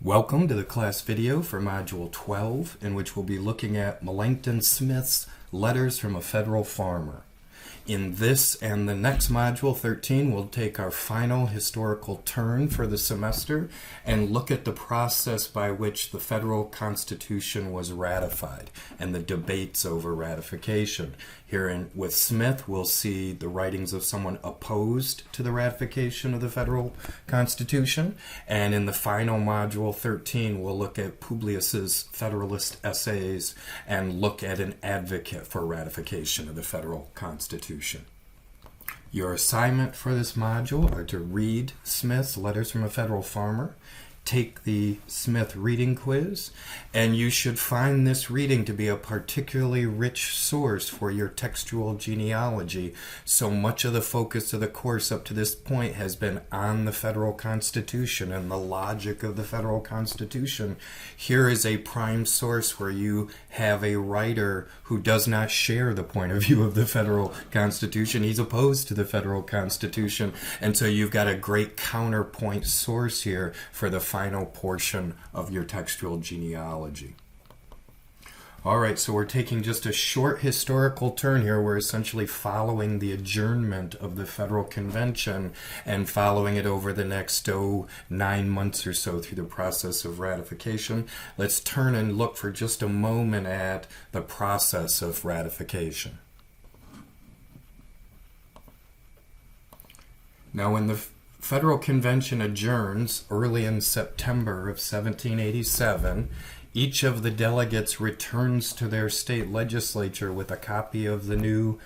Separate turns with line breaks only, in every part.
Welcome to the class video for Module 12, in which we'll be looking at Melancton Smith's Letters from a Federal Farmer. In this and the next module, 13, we'll take our final historical turn for the semester and look at the process by which the federal Constitution was ratified and the debates over ratification. Here with Smith, we'll see the writings of someone opposed to the ratification of the federal Constitution. And in the final module, 13, we'll look at Publius's Federalist Essays and look at an advocate for ratification of the federal Constitution. Your assignment for this module are to read Smith's Letters from a Federal Farmer, take the Smith reading quiz, and you should find this reading to be a particularly rich source for your textual genealogy. So much of the focus of the course up to this point has been on the federal Constitution and the logic of the federal Constitution. Here is a prime source where you have a writer who does not share the point of view of the federal Constitution. He's opposed to the federal Constitution, and so you've got a great counterpoint source here for the final portion of your textual genealogy. All right, so we're taking just a short historical turn here. We're essentially following the adjournment of the Federal Convention and following it over the next 9 months or so through the process of ratification. Let's turn and look for just a moment at the process of ratification. Now, when the Federal Convention adjourns early in September of 1787, each of the delegates returns to their state legislature with a copy of the new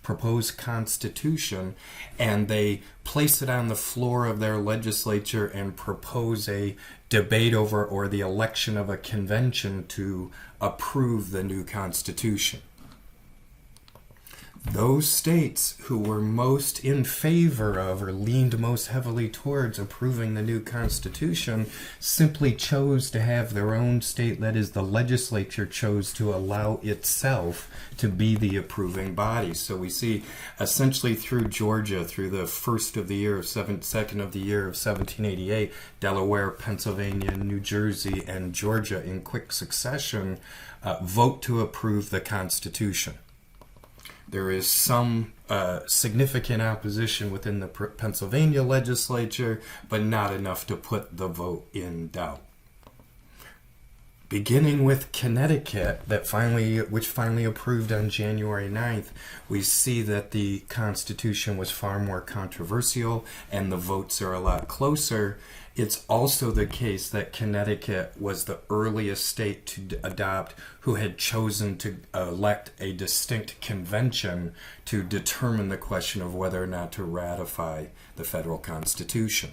proposed Constitution, and they place it on the floor of their legislature and propose a debate over or the election of a convention to approve the new Constitution. Those states who were most in favor of or leaned most heavily towards approving the new Constitution simply chose to have their own state, that is, the legislature chose to allow itself to be the approving body. So we see essentially through Georgia, through the second of the year of 1788, Delaware, Pennsylvania, New Jersey, and Georgia in quick succession vote to approve the Constitution. There is some significant opposition within the Pennsylvania legislature, but not enough to put the vote in doubt. Beginning with Connecticut, which finally approved on January 9th, we see that the Constitution was far more controversial and the votes are a lot closer. It's also the case that Connecticut was the earliest state to adopt who had chosen to elect a distinct convention to determine the question of whether or not to ratify the federal Constitution.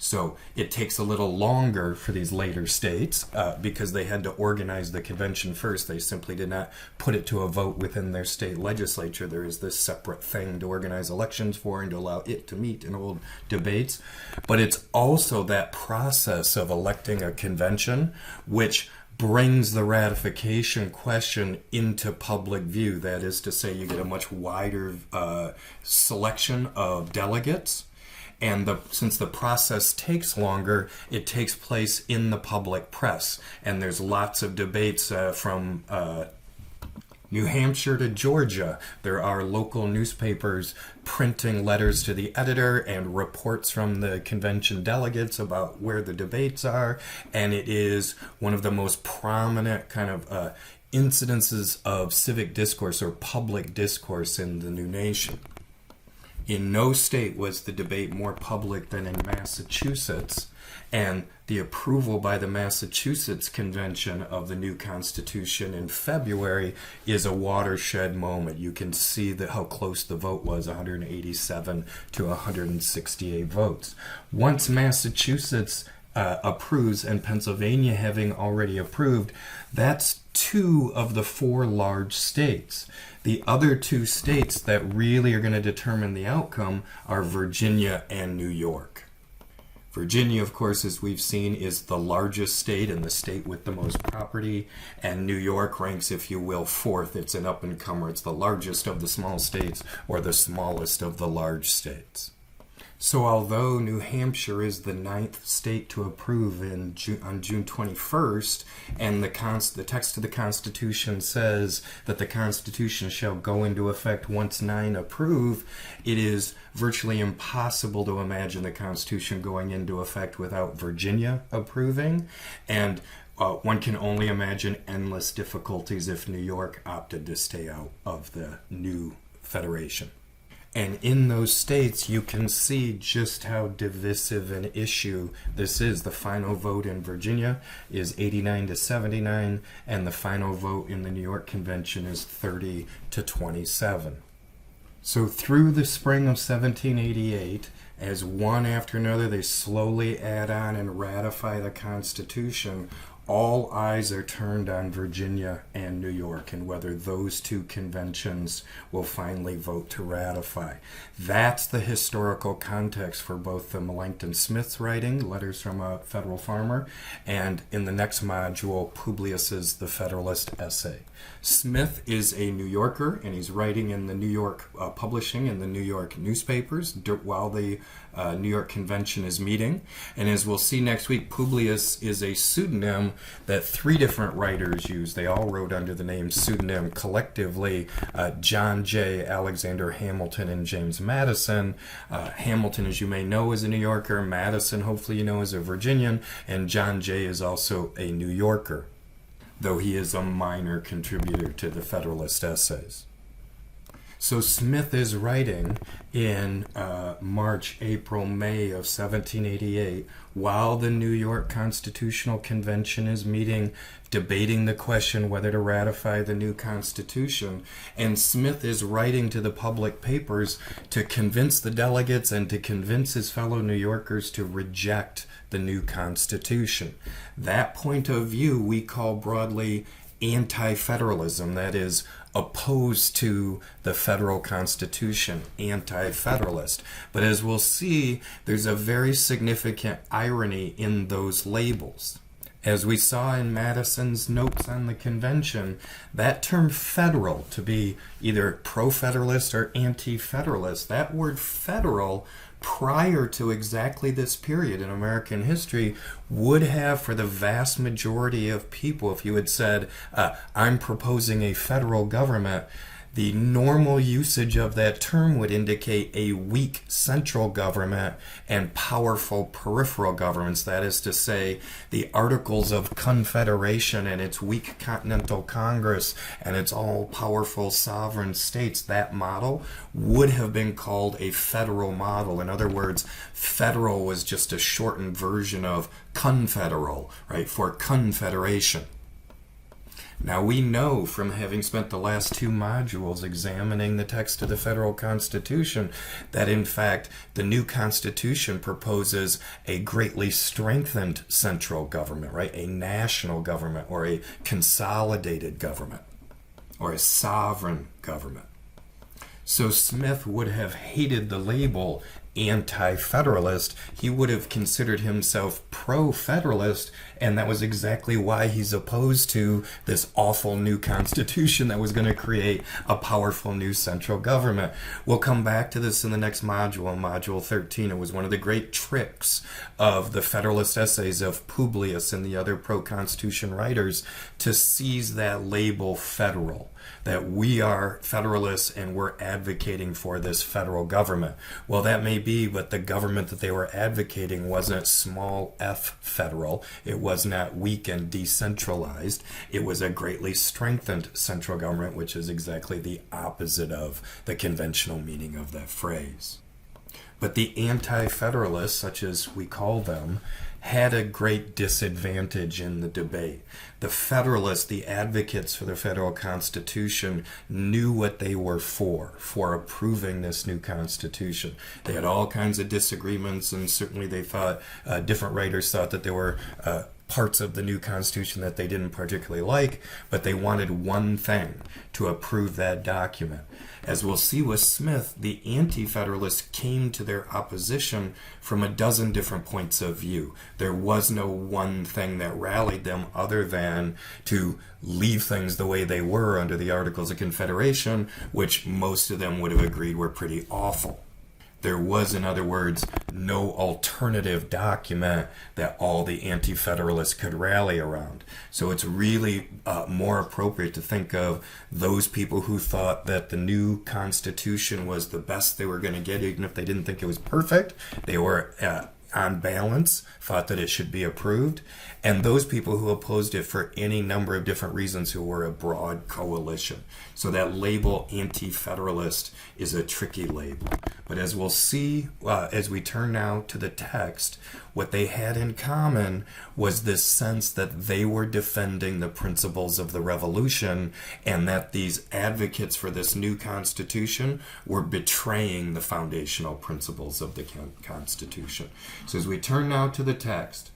So it takes a little longer for these later states because they had to organize the convention first. They simply did not put it to a vote within their state legislature. There is this separate thing to organize elections for and to allow it to meet and hold debates. But it's also that process of electing a convention which brings the ratification question into public view. That is to say, you get a much wider selection of delegates. And since the process takes longer, it takes place in the public press. And there's lots of debates from New Hampshire to Georgia. There are local newspapers printing letters to the editor and reports from the convention delegates about where the debates are. And it is one of the most prominent kind of incidences of civic discourse or public discourse in the new nation. In no state was the debate more public than in Massachusetts, and the approval by the Massachusetts Convention of the new Constitution in February is a watershed moment. You can see how close the vote was, 187 to 168 votes. Once Massachusetts approves, and Pennsylvania having already approved, that's 2 of the 4 large states. The other 2 states that really are going to determine the outcome are Virginia and New York. Virginia, of course, as we've seen, is the largest state and the state with the most property, and New York ranks, if you will, 4th. It's an up-and-comer. It's the largest of the small states or the smallest of the large states. So although New Hampshire is the ninth state to approve on June 21st, and the text of the Constitution says that the Constitution shall go into effect once 9 approve, it is virtually impossible to imagine the Constitution going into effect without Virginia approving, and one can only imagine endless difficulties if New York opted to stay out of the new federation. And in those states, you can see just how divisive an issue this is. The final vote in Virginia is 89 to 79, and the final vote in the New York Convention is 30 to 27. So through the spring of 1788, as one after another they slowly add on and ratify the Constitution, all eyes are turned on Virginia and New York and whether those two conventions will finally vote to ratify. That's the historical context for both the Melancton Smith's writing, Letters from a Federal Farmer, and in the next module, Publius's The Federalist Essay. Smith is a New Yorker, and he's writing in the New York publishing in the New York newspapers while the New York Convention is meeting. And as we'll see next week, Publius is a pseudonym that 3 different writers use. They all wrote under the name pseudonym collectively, John Jay, Alexander Hamilton, and James Madison. Hamilton, as you may know, is a New Yorker. Madison, hopefully you know, is a Virginian. And John Jay is also a New Yorker, though he is a minor contributor to the Federalist Essays. So Smith is writing in March, April, May of 1788 while the New York Constitutional Convention is meeting, debating the question whether to ratify the new Constitution. And Smith is writing to the public papers to convince the delegates and to convince his fellow New Yorkers to reject the new Constitution. That point of view we call broadly anti-federalism, that is, opposed to the federal constitution, anti-federalist. But as we'll see, there's a very significant irony in those labels. As we saw in Madison's notes on the convention, that term federal, to be either pro-federalist or anti-federalist, that word federal prior to exactly this period in American history would have, for the vast majority of people, if you had said, I'm proposing a federal government, the normal usage of that term would indicate a weak central government and powerful peripheral governments. That is to say, the Articles of Confederation and its weak Continental Congress and its all-powerful sovereign states, that model would have been called a federal model. In other words, federal was just a shortened version of confederal, right, for confederation. Now we know from having spent the last 2 modules examining the text of the federal Constitution that in fact the new Constitution proposes a greatly strengthened central government, right? A national government or a consolidated government or a sovereign government. So Smith would have hated the label anti-federalist. He would have considered himself pro-federalist, and that was exactly why he's opposed to this awful new constitution that was going to create a powerful new central government. We'll come back to this in the next module, Module 13. It was one of the great tricks of the Federalist Essays of Publius and the other pro-constitution writers to seize that label federal, that we are federalists and we're advocating for this federal government. Well, that may be, but the government that they were advocating wasn't small f federal. It was not weak and decentralized. It was a greatly strengthened central government, which is exactly the opposite of the conventional meaning of that phrase. But the anti-federalists, such as we call them, had a great disadvantage in the debate. The Federalists, the advocates for the federal Constitution, knew what they were for approving this new Constitution. They had all kinds of disagreements, and certainly they thought, different writers thought that there were parts of the new Constitution that they didn't particularly like, but they wanted one thing: to approve that document. As we'll see with Smith, the anti-federalists came to their opposition from a dozen different points of view. There was no one thing that rallied them other than to leave things the way they were under the Articles of Confederation, which most of them would have agreed were pretty awful. There was, in other words, no alternative document that all the Anti-Federalists could rally around. So it's really more appropriate to think of those people who thought that the new Constitution was the best they were going to get, even if they didn't think it was perfect. They were on balance, thought that it should be approved, and those people who opposed it for any number of different reasons, who were a broad coalition. So that label Anti-Federalist is a tricky label. But as we'll see as we turn now to the text, what they had in common was this sense that they were defending the principles of the Revolution, and that these advocates for this new Constitution were betraying the foundational principles of the Constitution. So as we turn now to the text,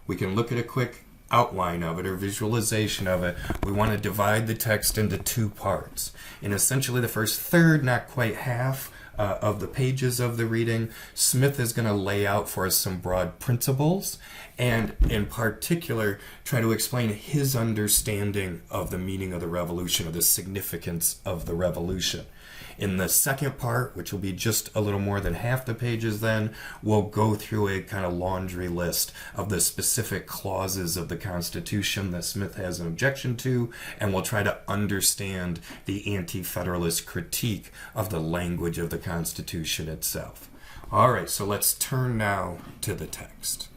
we can look at a quick outline of it or visualization of it. We want to divide the text into two parts. In essentially the first third, not quite half, of the pages of the reading, Smith is going to lay out for us some broad principles, and in particular try to explain his understanding of the meaning of the Revolution, or the significance of the Revolution. In the second part, which will be just a little more than half the pages then, we'll go through a kind of laundry list of the specific clauses of the Constitution that Smith has an objection to, and we'll try to understand the Anti-Federalist critique of the language of the Constitution itself. All right, so let's turn now to the text.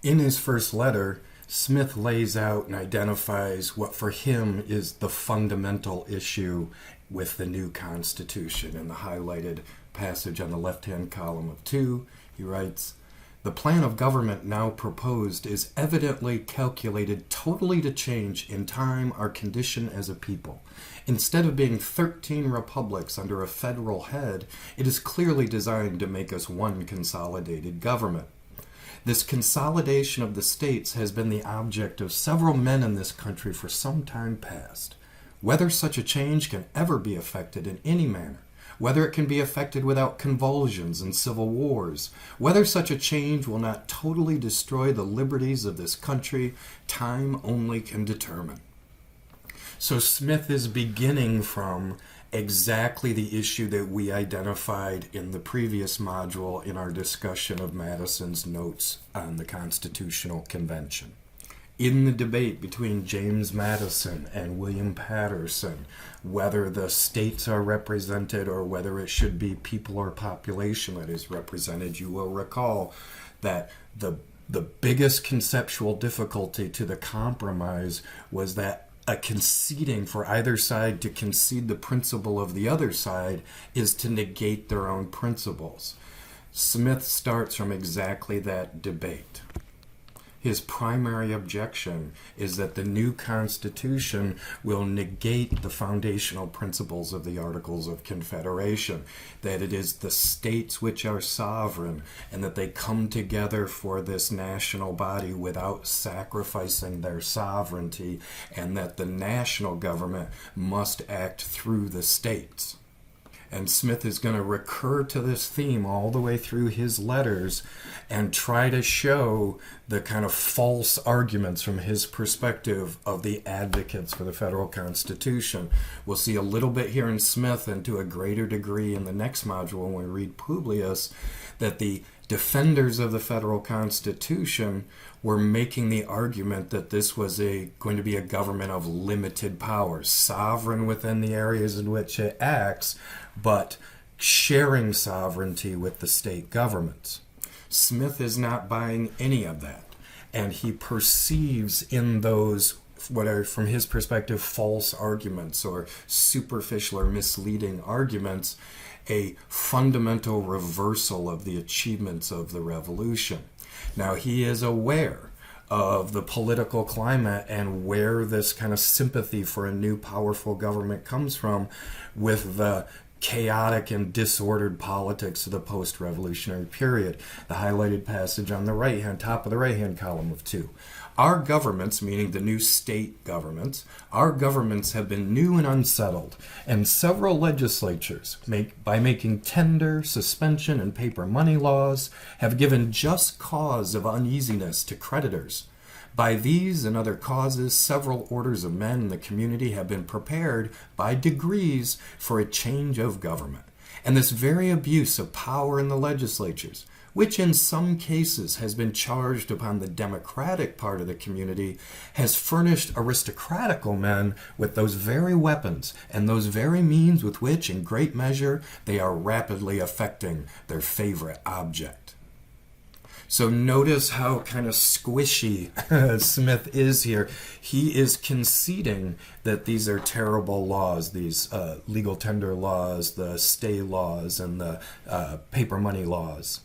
In his first letter, Smith lays out and identifies what for him is the fundamental issue with the new Constitution. In the highlighted passage on the left-hand column of 2, he writes, "The plan of government now proposed is evidently calculated totally to change in time our condition as a people. Instead of being 13 republics under a federal head, it is clearly designed to make us one consolidated government. This consolidation of the states has been the object of several men in this country for some time past. Whether such a change can ever be effected in any manner, whether it can be effected without convulsions and civil wars, whether such a change will not totally destroy the liberties of this country, time only can determine." So Smith is beginning from exactly the issue that we identified in the previous module in our discussion of Madison's notes on the Constitutional Convention. In the debate between James Madison and William Patterson, whether the states are represented or whether it should be people or population that is represented, you will recall that the biggest conceptual difficulty to the compromise was that a conceding for either side to concede the principle of the other side is to negate their own principles. Smith starts from exactly that debate. His primary objection is that the new Constitution will negate the foundational principles of the Articles of Confederation, that it is the states which are sovereign, and that they come together for this national body without sacrificing their sovereignty, and that the national government must act through the states. And Smith is going to recur to this theme all the way through his letters and try to show the kind of false arguments from his perspective of the advocates for the federal Constitution. We'll see a little bit here in Smith, and to a greater degree in the next module when we read Publius, that the defenders of the federal Constitution were making the argument that this was going to be a government of limited powers, sovereign within the areas in which it acts, but sharing sovereignty with the state governments. Smith is not buying any of that, and he perceives in those what are, from his perspective, false arguments or superficial or misleading arguments, a fundamental reversal of the achievements of the Revolution. Now, he is aware of the political climate and where this kind of sympathy for a new powerful government comes from with the chaotic and disordered politics of the post-revolutionary period. The highlighted passage on the right-hand, top of the right-hand column of 2. Our governments, meaning the new state governments, our governments have been new and unsettled, and several legislatures, by making tender, suspension, and paper money laws, have given just cause of uneasiness to creditors. By these and other causes, several orders of men in the community have been prepared by degrees for a change of government. And this very abuse of power in the legislatures, which in some cases has been charged upon the democratic part of the community, has furnished aristocratical men with those very weapons and those very means with which, in great measure, they are rapidly affecting their favorite object. So notice how kind of squishy Smith is here. He is conceding that these are terrible laws, these legal tender laws, the stay laws, and the paper money laws.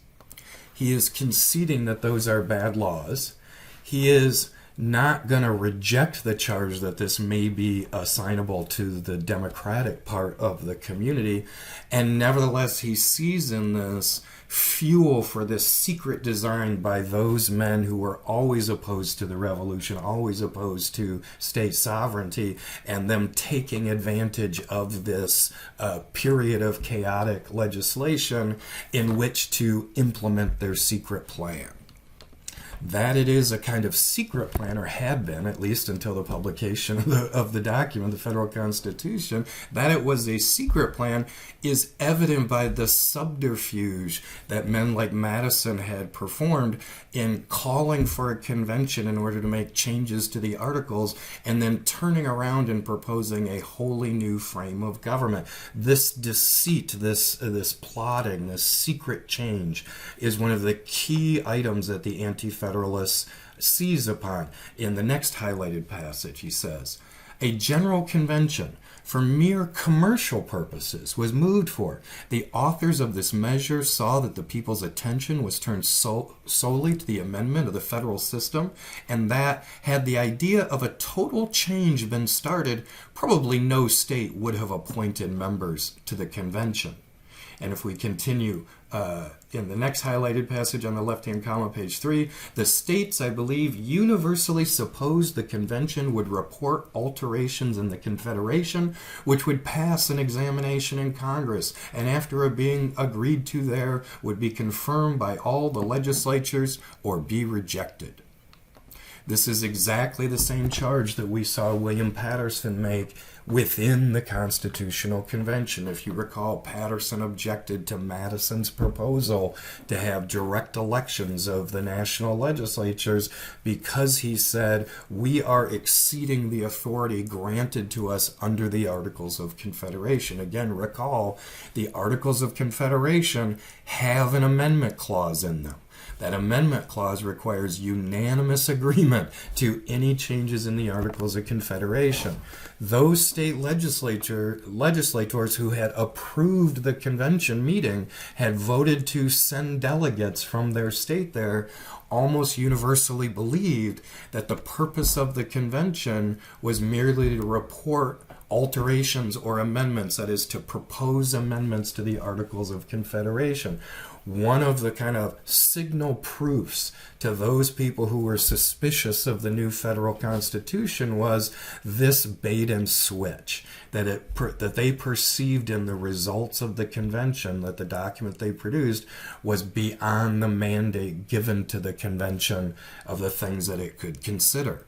He is conceding that those are bad laws. He is not going to reject the charge that this may be assignable to the democratic part of the community, and nevertheless he sees in this fuel for this secret design by those men who were always opposed to the revolution, always opposed to state sovereignty, and them taking advantage of this period of chaotic legislation in which to implement their secret plan. That it is a kind of secret plan, or had been at least until the publication of the document, the Federal Constitution, that it was a secret plan is evident by the subterfuge that men like Madison had performed in calling for a convention in order to make changes to the articles and then turning around and proposing a wholly new frame of government. This deceit, this plotting, this secret change is one of the key items that the Anti-Federalists seize upon. In the next highlighted passage, he says, "A general convention for mere commercial purposes was moved for. The authors of this measure saw that the people's attention was turned solely to the amendment of the federal system, and that, had the idea of a total change been started, probably no state would have appointed members to the convention." And if we continue in the next highlighted passage on the left-hand column, page 3, "The states, I believe, universally supposed the convention would report alterations in the Confederation, which would pass an examination in Congress, and after being agreed to there, would be confirmed by all the legislatures or be rejected." This is exactly the same charge that we saw William Patterson make within the Constitutional Convention. If you recall, Patterson objected to Madison's proposal to have direct elections of the national legislatures because he said, we are exceeding the authority granted to us under the Articles of Confederation. Again, recall, the Articles of Confederation have an amendment clause in them. That amendment clause requires unanimous agreement to any changes in the Articles of Confederation. Those state legislators who had approved the convention meeting had voted to send delegates from their state there, almost universally believed that the purpose of the convention was merely to report alterations or amendments, that is, to propose amendments to the Articles of Confederation. One of the kind of signal proofs to those people who were suspicious of the new federal constitution was this bait and switch, that they perceived in the results of the convention that the document they produced was beyond the mandate given to the convention of the things that it could consider.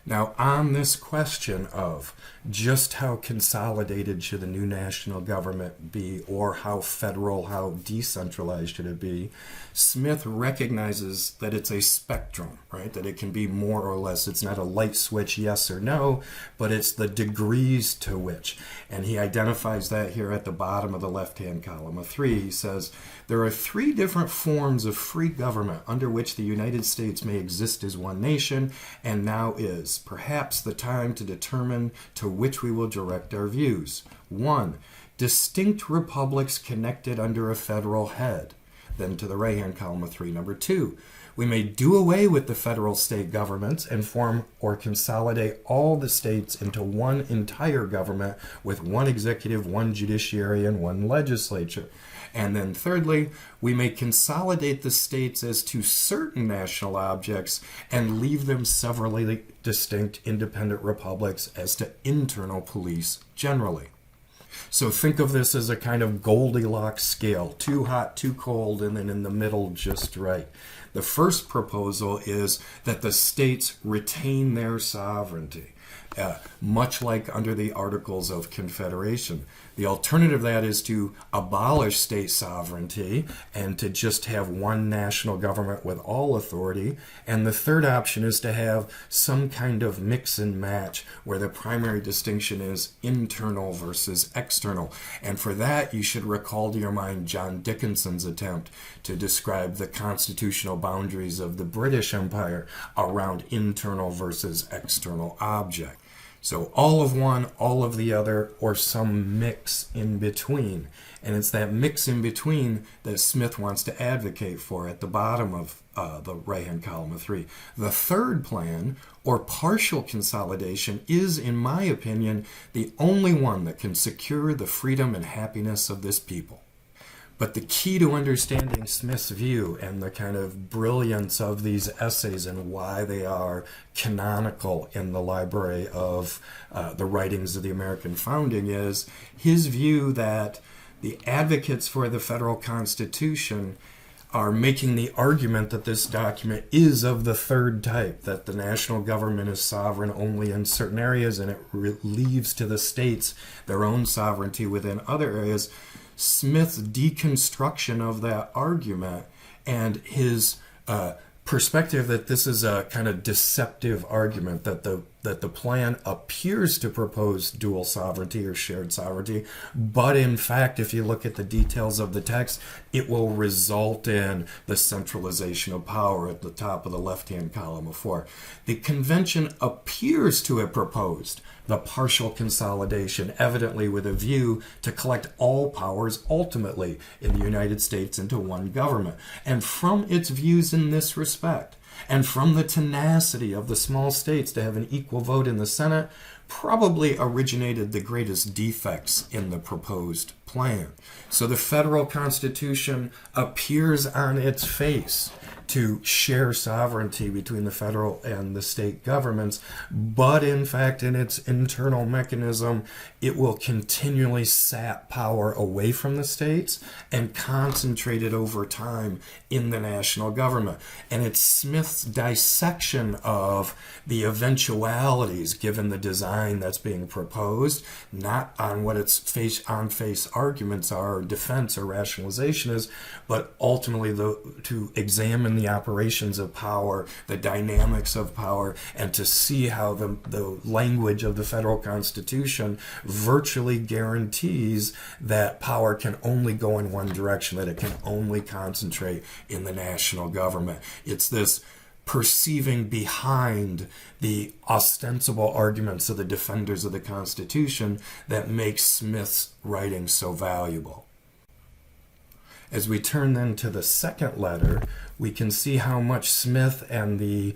Now, on this question of just how consolidated should the new national government be, or how federal, how decentralized should it be, Smith recognizes that it's a spectrum, right? That it can be more or less. It's not a light switch, yes or no, but it's the degrees to which. And he identifies that here at the bottom of the left-hand column of 3. He says, there are 3 different forms of free government under which the United States may exist as one nation, and now is perhaps the time to determine to which we will direct our views. 1. Distinct republics connected under a federal head. Then to the right-hand column of 3, number 2. We may do away with the federal state governments and form or consolidate all the states into one entire government with one executive, one judiciary, and one legislature. And then thirdly, we may consolidate the states as to certain national objects and leave them severally distinct independent republics as to internal police generally. So think of this as a kind of Goldilocks scale, too hot, too cold, and then in the middle just right. The first proposal is that the states retain their sovereignty, much like under the Articles of Confederation. The alternative to that is to abolish state sovereignty and to just have one national government with all authority. And the third option is to have some kind of mix and match where the primary distinction is internal versus external. And for that, you should recall to your mind John Dickinson's attempt to describe the constitutional boundaries of the British Empire around internal versus external object. So all of one, all of the other, or some mix in between. And it's that mix in between that Smith wants to advocate for at the bottom of the right-hand column of 3. The third plan, or partial consolidation, is, in my opinion, the only one that can secure the freedom and happiness of this people. But the key to understanding Smith's view and the kind of brilliance of these essays and why they are canonical in the library of the writings of the American founding is his view that the advocates for the federal Constitution are making the argument that this document is of the third type, that the national government is sovereign only in certain areas and it leaves to the states their own sovereignty within other areas. Smith's deconstruction of that argument and his perspective that this is a kind of deceptive argument, that the plan appears to propose dual sovereignty or shared sovereignty, but in fact, if you look at the details of the text, it will result in the centralization of power at the top of the left-hand column of 4. The convention appears to have proposed the partial consolidation, evidently with a view to collect all powers ultimately in the United States into one government. And from its views in this respect, and from the tenacity of the small states to have an equal vote in the Senate, probably originated the greatest defects in the proposed plan. So the federal Constitution appears on its face to share sovereignty between the federal and the state governments, but in fact, in its internal mechanism, it will continually sap power away from the states and concentrate it over time in the national government. And it's Smith's dissection of the eventualities given the design that's being proposed, not on what its face arguments are, or defense or rationalization is, but ultimately to examine the operations of power, the dynamics of power, and to see how the language of the federal Constitution virtually guarantees that power can only go in one direction, that it can only concentrate in the national government. It's this perceiving behind the ostensible arguments of the defenders of the Constitution that makes Smith's writing so valuable. As we turn then to the second letter, we can see how much Smith and the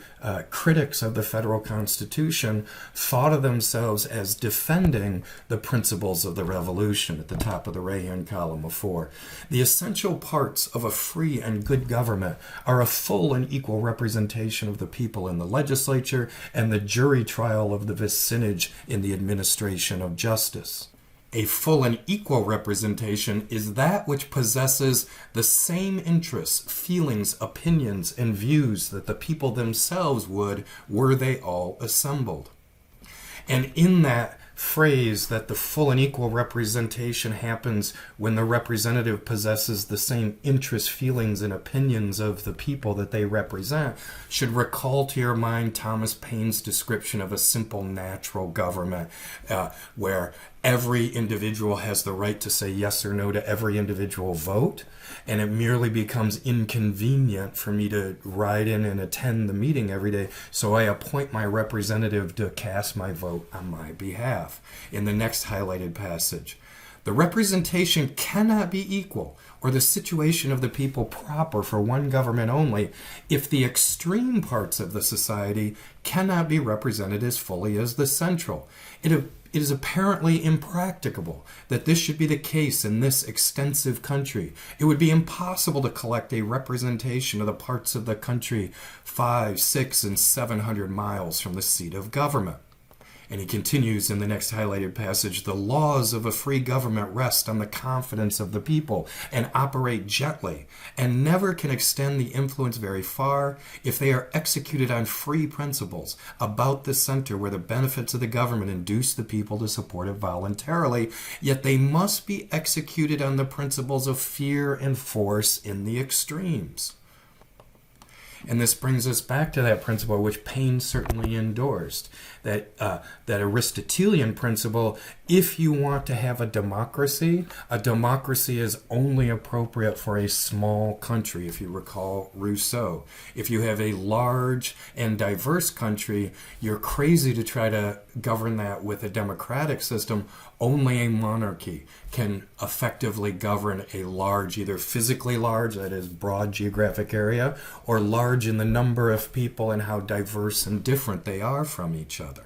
critics of the federal Constitution thought of themselves as defending the principles of the Revolution at the top of the right-hand column of 4. The essential parts of a free and good government are a full and equal representation of the people in the legislature and the jury trial of the vicinage in the administration of justice. A full and equal representation is that which possesses the same interests, feelings, opinions, and views that the people themselves would were they all assembled. And in that phrase that the full and equal representation happens when the representative possesses the same interests, feelings, and opinions of the people that they represent, should recall to your mind Thomas Paine's description of a simple natural government where every individual has the right to say yes or no to every individual vote, and it merely becomes inconvenient for me to ride in and attend the meeting every day, so I appoint my representative to cast my vote on my behalf. In the next highlighted passage, the representation cannot be equal, or the situation of the people proper for one government only, if the extreme parts of the society cannot be represented as fully as the central. It is apparently impracticable that this should be the case in this extensive country. It would be impossible to collect a representation of the parts of the country 500, 600, and 700 miles from the seat of government. And he continues in the next highlighted passage, the laws of a free government rest on the confidence of the people and operate gently and never can extend the influence very far if they are executed on free principles about the center where the benefits of the government induce the people to support it voluntarily, yet they must be executed on the principles of fear and force in the extremes. And this brings us back to that principle which Paine certainly endorsed, that Aristotelian principle. If you want to have a democracy is only appropriate for a small country, if you recall Rousseau. If you have a large and diverse country, you're crazy to try to govern that with a democratic system. Only a monarchy can effectively govern a large, either physically large, that is broad geographic area, or large in the number of people and how diverse and different they are from each other.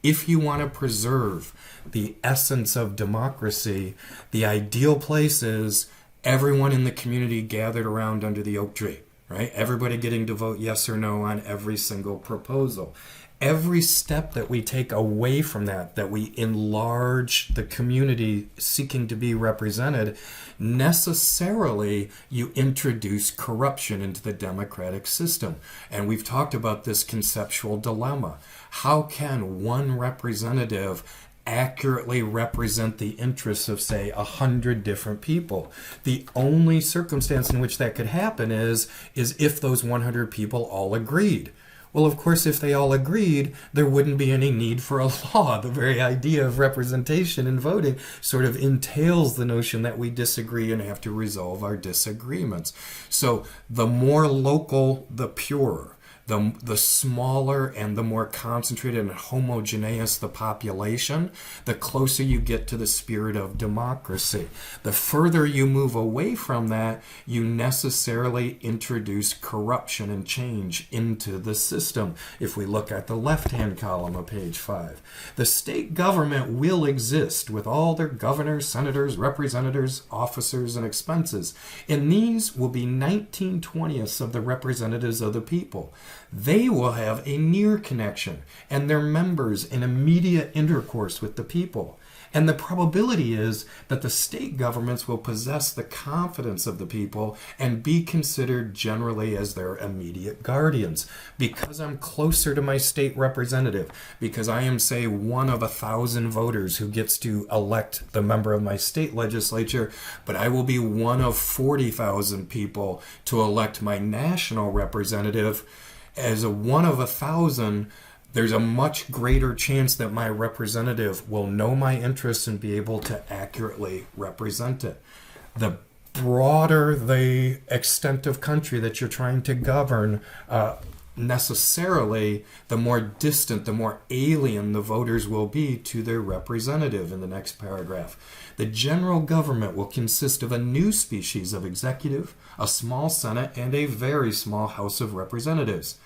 If you want to preserve the essence of democracy, the ideal place is everyone in the community gathered around under the oak tree, right? Everybody getting to vote yes or no on every single proposal. Every step that we take away from that we enlarge the community seeking to be represented, necessarily you introduce corruption into the democratic system. And we've talked about this conceptual dilemma. How can one representative accurately represent the interests of, say, 100 different people? The only circumstance in which that could happen is if those 100 people all agreed. Well, of course, if they all agreed, there wouldn't be any need for a law. The very idea of representation and voting sort of entails the notion that we disagree and have to resolve our disagreements. So the more local, the purer. The smaller and the more concentrated and homogeneous the population, the closer you get to the spirit of democracy. The further you move away from that, you necessarily introduce corruption and change into the system. If we look at the left-hand column of page 5, the state government will exist with all their governors, senators, representatives, officers, and expenses. And these will be 19/20ths of the representatives of the people. They will have a near connection and their members in immediate intercourse with the people. And the probability is that the state governments will possess the confidence of the people and be considered generally as their immediate guardians. Because I'm closer to my state representative, because I am, say, one of 1,000 voters who gets to elect the member of my state legislature, but I will be one of 40,000 people to elect my national representative. As a one of 1,000, there's a much greater chance that my representative will know my interests and be able to accurately represent it. The broader the extent of country that you're trying to govern, necessarily, the more distant, the more alien the voters will be to their representative. In the next paragraph, the general government will consist of a new species of executive, a small Senate, and a very small House of Representatives.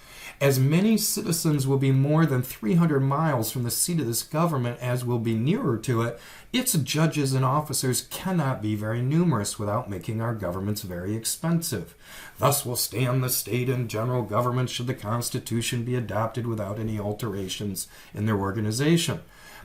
As many citizens will be more than 300 miles from the seat of this government as will be nearer to it, its judges and officers cannot be very numerous without making our governments very expensive. Thus will stand the state and general government should the Constitution be adopted without any alterations in their organization.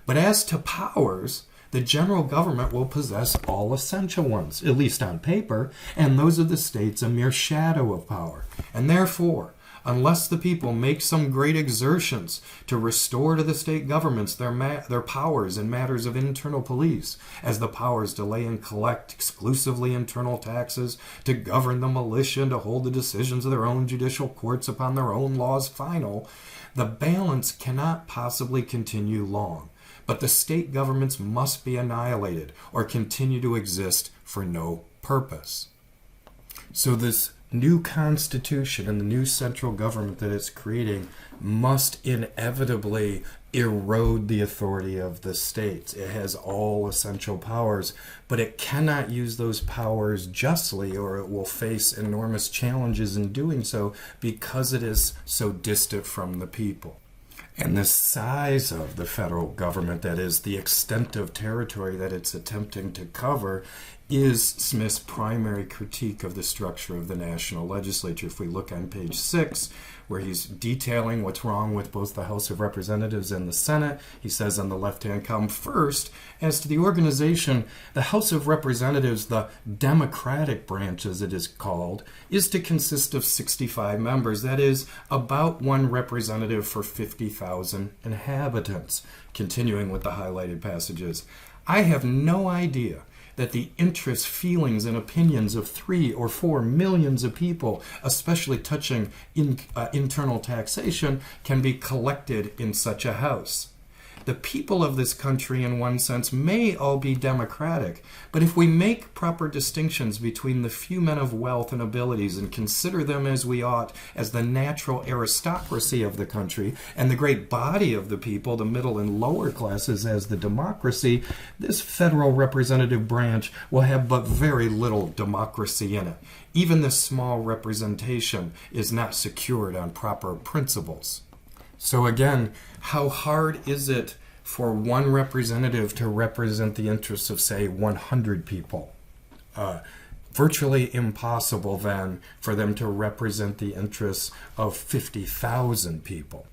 But as to powers, the general government will possess all essential ones, at least on paper, and those of the states a mere shadow of power. And therefore, unless the people make some great exertions to restore to the state governments their powers in matters of internal police, as the powers to lay and collect exclusively internal taxes, to govern the militia, and to hold the decisions of their own judicial courts upon their own laws final, the balance cannot possibly continue long. But the state governments must be annihilated or continue to exist for no purpose. So this new constitution and the new central government that it's creating must inevitably erode the authority of the states. It has all essential powers, but it cannot use those powers justly, or it will face enormous challenges in doing so because it is so distant from the people. And the size of the federal government, that is, the extent of territory that it's attempting to cover, is Smith's primary critique of the structure of the national legislature. If we look on page 6, where he's detailing what's wrong with both the House of Representatives and the Senate, he says on the left-hand column, first, as to the organization, the House of Representatives, the Democratic branch as it is called, is to consist of 65 members. That is about one representative for 50,000 inhabitants. Continuing with the highlighted passages, I have no idea that the interests, feelings, and opinions of 3 or 4 millions of people, especially touching internal taxation, can be collected in such a house. The people of this country, in one sense, may all be democratic, but if we make proper distinctions between the few men of wealth and abilities and consider them as we ought as the natural aristocracy of the country, and the great body of the people, the middle and lower classes, as the democracy, this federal representative branch will have but very little democracy in it. Even this small representation is not secured on proper principles. So again, how hard is it for one representative to represent the interests of, say, 100 people? Virtually impossible, then, for them to represent the interests of 50,000 people.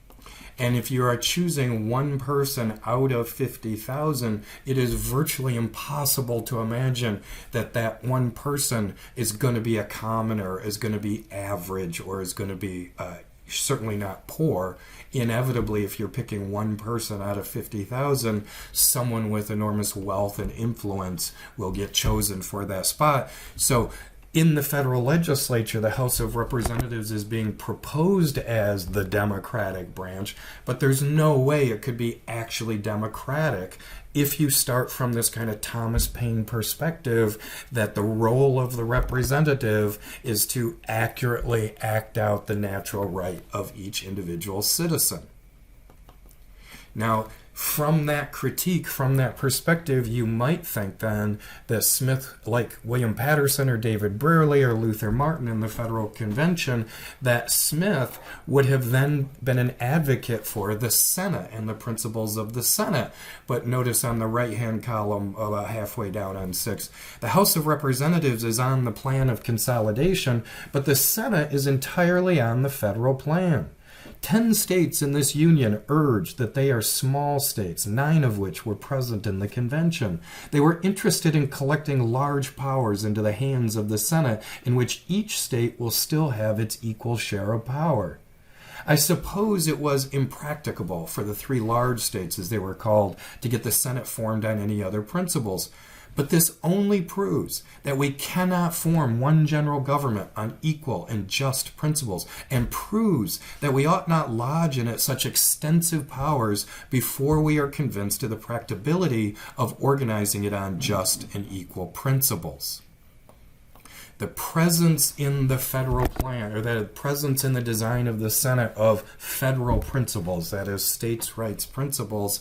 And if you are choosing one person out of 50,000, it is virtually impossible to imagine that that one person is going to be a commoner, is going to be average, or is going to be certainly not poor. Inevitably, if you're picking one person out of 50,000, someone with enormous wealth and influence will get chosen for that spot. So in the federal legislature, the House of Representatives is being proposed as the Democratic branch, but there's no way it could be actually democratic if you start from this kind of Thomas Paine perspective that the role of the representative is to accurately act out the natural right of each individual citizen. Now, from that critique, from that perspective, you might think then that Smith, like William Patterson or David Brearley or Luther Martin in the Federal Convention, that Smith would have then been an advocate for the Senate and the principles of the Senate. But notice on the right-hand column, about halfway down on 6, the House of Representatives is on the plan of consolidation, but the Senate is entirely on the federal plan. 10 states in this union urged that they are small states, 9 of which were present in the convention. They were interested in collecting large powers into the hands of the Senate, in which each state will still have its equal share of power. I suppose it was impracticable for the 3 large states, as they were called, to get the Senate formed on any other principles. But this only proves that we cannot form one general government on equal and just principles, and proves that we ought not lodge in it such extensive powers before we are convinced of the practicability of organizing it on just and equal principles. The presence in the federal plan, or the presence in the design of the Senate of federal principles, that is, states' rights principles,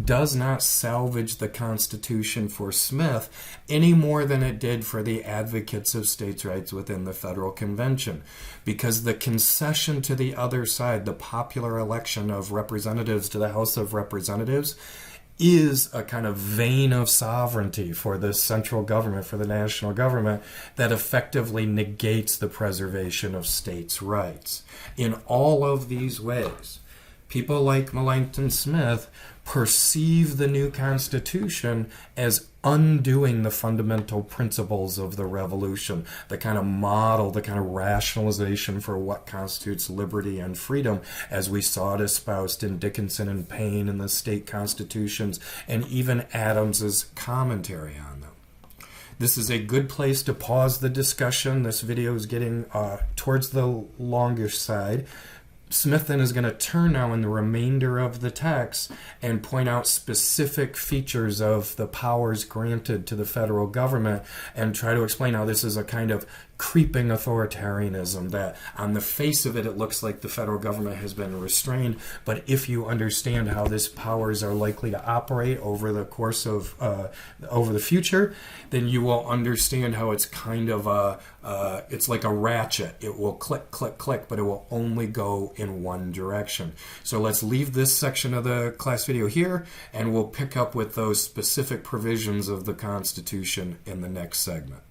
does not salvage the Constitution for Smith any more than it did for the advocates of states' rights within the Federal Convention. Because the concession to the other side, the popular election of representatives to the House of Representatives, is a kind of vein of sovereignty for the central government, for the national government, that effectively negates the preservation of states' rights. In all of these ways, people like Melancthon Smith perceive the new Constitution as undoing the fundamental principles of the Revolution, the kind of model, the kind of rationalization for what constitutes liberty and freedom, as we saw it espoused in Dickinson and Paine and the state constitutions, and even Adams's commentary on them. This is a good place to pause the discussion. This video is getting towards the longish side. Smith then is going to turn now in the remainder of the text and point out specific features of the powers granted to the federal government and try to explain how this is a kind of creeping authoritarianism that on the face of it, it looks like the federal government has been restrained. But if you understand how these powers are likely to operate over the course of, over the future, then you will understand how it's kind of it's like a ratchet. It will click, click, click, but it will only go in one direction. So let's leave this section of the class video here, and we'll pick up with those specific provisions of the Constitution in the next segment.